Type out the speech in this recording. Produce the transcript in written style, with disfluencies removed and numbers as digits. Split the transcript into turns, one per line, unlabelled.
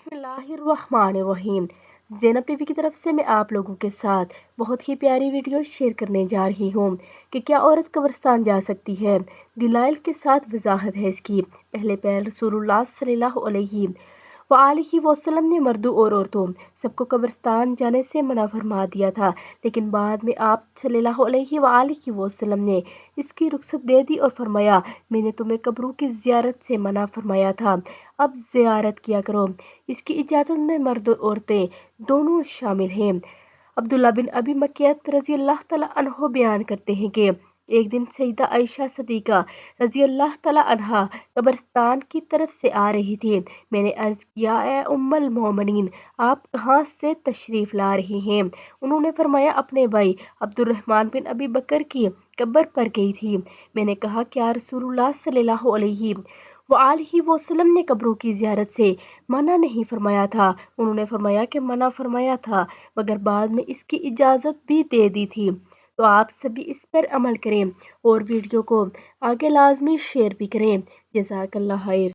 بسم اللہ الرحمن الرحیم۔ زینب ٹی وی کی طرف سے میں آپ لوگوں کے ساتھ بہت ہی پیاری ویڈیو شیئر کرنے جا رہی ہوں کہ کیا عورت قبرستان جا سکتی ہے۔ دلائل کے ساتھ وضاحت ہے اس کی۔ پہلے پہل رسول اللہ صلی اللہ علیہ وآلہ وسلم نے مردوں اور عورتوں سب کو قبرستان جانے سے منع فرما دیا تھا، لیکن بعد میں آپ صلی اللہ علیہ وآلہ وسلم نے اس کی رخصت دے دی اور فرمایا، میں نے تمہیں قبروں کی زیارت سے منع فرمایا تھا، اب زیارت کیا کرو۔ اس کی اجازت میں مرد اور عورتیں دونوں شامل ہیں۔ عبداللہ بن ابی مکیت رضی اللہ تعالیٰ عنہ بیان کرتے ہیں کہ ایک دن سیدہ عائشہ صدیقہ رضی اللہ تعالیٰ عنہا قبرستان کی طرف سے آ رہی تھی۔ میں نے عرض کیا، اے ام المومنین، آپ کہاں سے تشریف لا رہی ہیں؟ انہوں نے فرمایا، اپنے بھائی عبد الرحمن بن ابی بکر کی قبر پر گئی تھی۔ میں نے کہا، کیا رسول اللہ صلی اللہ علیہ وآلہ وسلم نے قبروں کی زیارت سے منع نہیں فرمایا تھا؟ انہوں نے فرمایا کہ منع فرمایا تھا، مگر بعد میں اس کی اجازت بھی دے دی تھی۔ تو آپ سبھی اس پر عمل کریں اور ویڈیو کو آگے لازمی شیئر بھی کریں۔ جزاک اللہ خیر۔